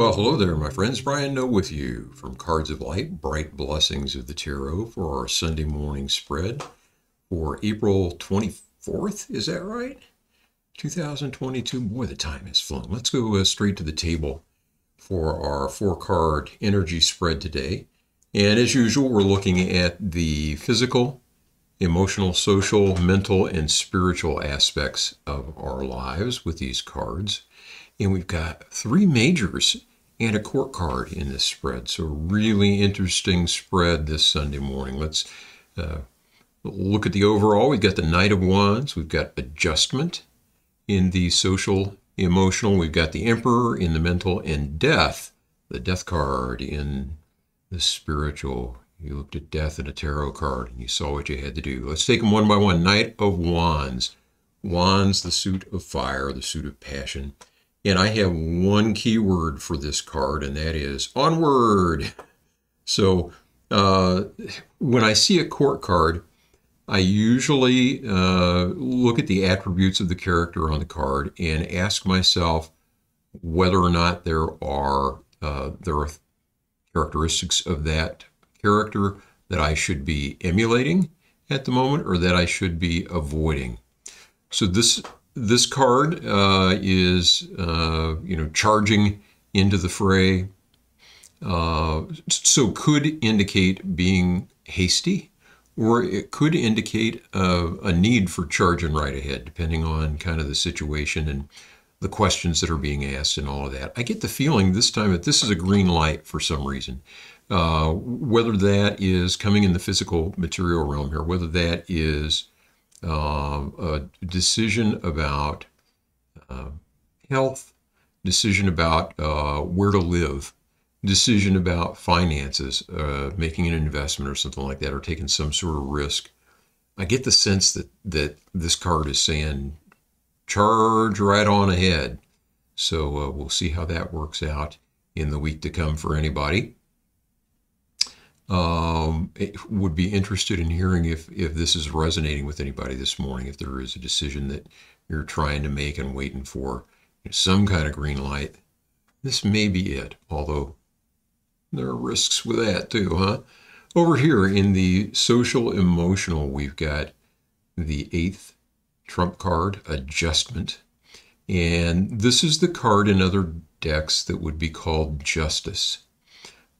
Well, hello there, my friends. Brian Noe with you from Cards of Light, Bright Blessings of the Tarot for our Sunday morning spread for April 24th. Is that right? 2022. Boy, the time has flown. Let's go straight to the table for our 4-card energy spread today. And as usual, we're looking at the physical, emotional, social, mental, and spiritual aspects of our lives with these cards. And we've got 3 majors and a court card in this spread. So really interesting spread this Sunday morning. Let's look at the overall. We've got the Knight of Wands. We've got adjustment in the social, emotional. We've got the Emperor in the mental, and death, the death card in the spiritual. You looked at death in a tarot card and you saw what you had to do. Let's take them one by one. Knight of Wands. Wands, the suit of fire, the suit of passion. And I have one key word for this card, and that is onward. So when I see a court card, I usually look at the attributes of the character on the card and ask myself whether or not there are characteristics of that character that I should be emulating at the moment or that I should be avoiding. So this card is, charging into the fray. So could indicate being hasty, or it could indicate a need for charging right ahead, depending on kind of the situation and the questions that are being asked and all of that. I get the feeling this time that this is a green light for some reason. Whether that is coming in the physical material realm here, whether that is a decision about health, decision about where to live, decision about finances, making an investment or something like that, or taking some sort of risk. I get the sense that this card is saying, charge right on ahead. So we'll see how that works out in the week to come for anybody. Would be interested in hearing if this is resonating with anybody this morning, if there is a decision that you're trying to make and waiting for some kind of green light. This may be it, although there are risks with that too, huh? Over here in the social emotional, we've got the 8th trump card, adjustment. And this is the card in other decks that would be called justice.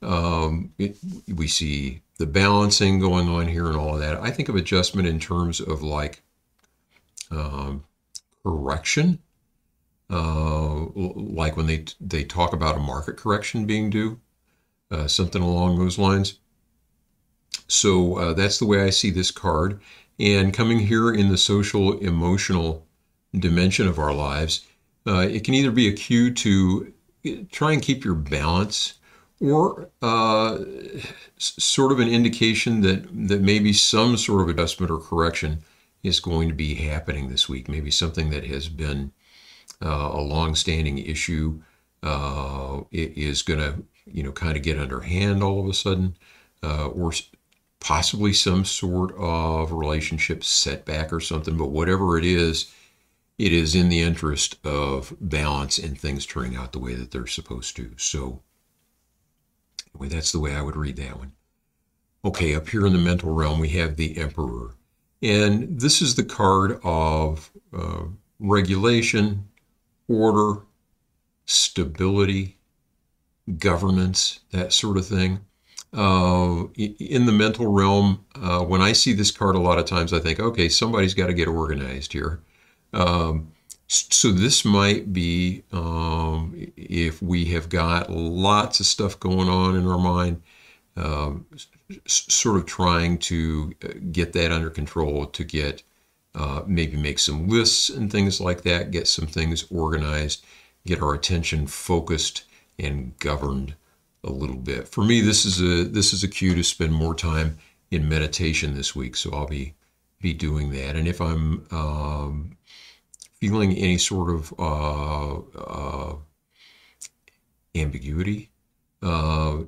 We see the balancing going on here and all of that. I think of adjustment in terms of like correction, like when they talk about a market correction being due, something along those lines. So that's the way I see this card. And coming here in the social emotional dimension of our lives, it can either be a cue to try and keep your balance, or sort of an indication that maybe some sort of adjustment or correction is going to be happening this week. Maybe something that has been a long-standing issue it is going to, kind of get underhand all of a sudden, or possibly some sort of relationship setback or something. But whatever it is in the interest of balance and things turning out the way that they're supposed to. So anyway, that's the way I would read that one. Okay, up here in the mental realm, we have the Emperor. And this is the card of regulation, order, stability, governance, that sort of thing. In the mental realm, when I see this card a lot of times, I think, okay, somebody's got to get organized here. So this might be if we have got lots of stuff going on in our mind, sort of trying to get that under control, to get maybe make some lists and things like that, get some things organized, get our attention focused and governed a little bit. For me, this is a cue to spend more time in meditation this week, so I'll be doing that. And if I'm feeling any sort of ambiguity, I'll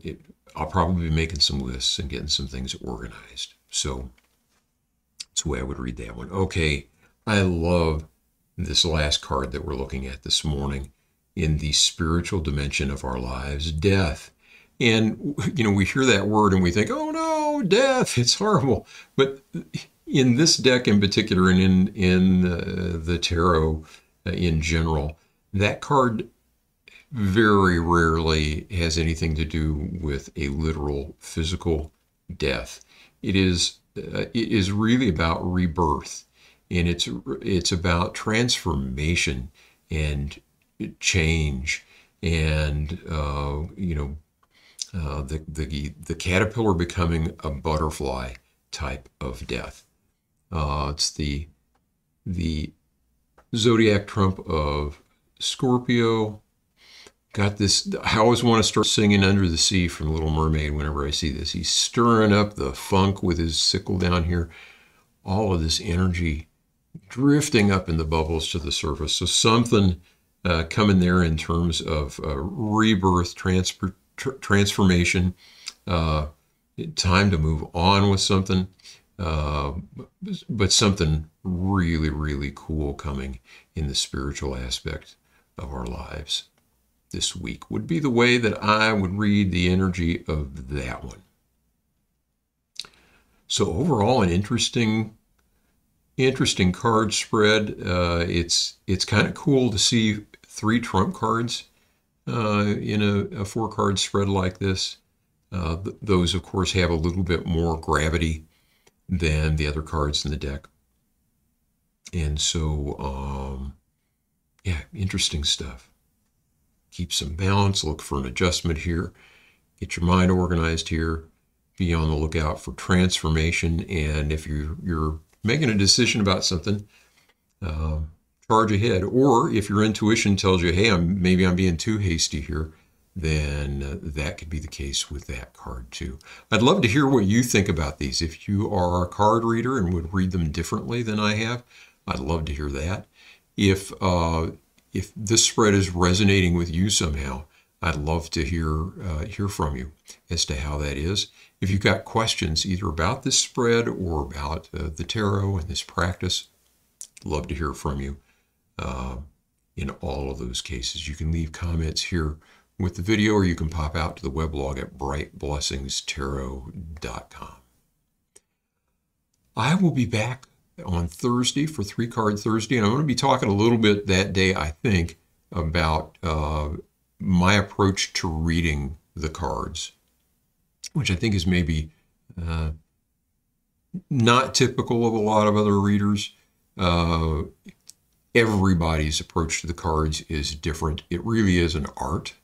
probably be making some lists and getting some things organized. So that's the way I would read that one. Okay, I love this last card that we're looking at this morning. in the spiritual dimension of our lives, death. And, we hear that word and we think, oh no, death, it's horrible. But in this deck in particular, and in the tarot in general, that card very rarely has anything to do with a literal physical death. It is really about rebirth, and it's about transformation and change, and the caterpillar becoming a butterfly type of death. It's the zodiac trump of Scorpio. Got this. I always want to start singing Under the Sea from Little Mermaid whenever I see this. He's stirring up the funk with his sickle down here. All of this energy drifting up in the bubbles to the surface. So something coming there in terms of rebirth, transformation, time to move on with something, but something really, really cool coming in the spiritual aspect of our lives. This week would be the way that I would read the energy of that one. So overall, an interesting card spread. It's kind of cool to see 3 trump cards in a 4-card spread like this. Those, of course, have a little bit more gravity than the other cards in the deck. And so, yeah, interesting stuff. Keep some balance, look for an adjustment here, get your mind organized here, be on the lookout for transformation, and if you're making a decision about something, charge ahead. Or if your intuition tells you, hey, maybe I'm being too hasty here, then that could be the case with that card too. I'd love to hear what you think about these. If you are a card reader and would read them differently than I have, I'd love to hear that. If this spread is resonating with you somehow, I'd love to hear from you as to how that is. If you've got questions either about this spread or about the tarot and this practice, I'd love to hear from you in all of those cases. You can leave comments here with the video, or you can pop out to the weblog at brightblessingstarot.com. I will be back on Thursday for 3-Card Thursday, and I'm going to be talking a little bit that day, I think, about my approach to reading the cards, which I think is maybe not typical of a lot of other readers. Everybody's approach to the cards is different. It really is an art.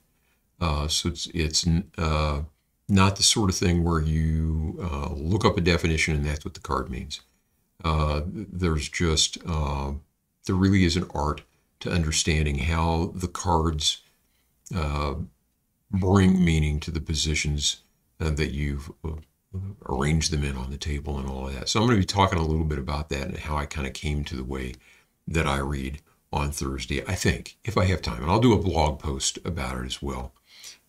So it's not the sort of thing where you look up a definition and that's what the card means. There's just, there really is an art to understanding how the cards bring meaning to the positions that you've arranged them in on the table and all of that. So I'm going to be talking a little bit about that and how I kind of came to the way that I read on Thursday, I think, if I have time. And I'll do a blog post about it as well.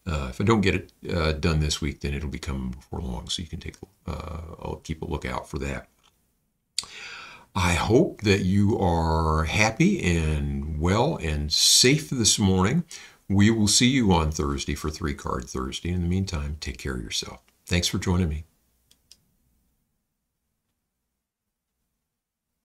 If I don't get it done this week, then it'll be coming before long, so you can I'll keep a lookout for that. I hope that you are happy and well and safe this morning. We will see you on Thursday for 3-Card Thursday. In the meantime, take care of yourself. Thanks for joining me.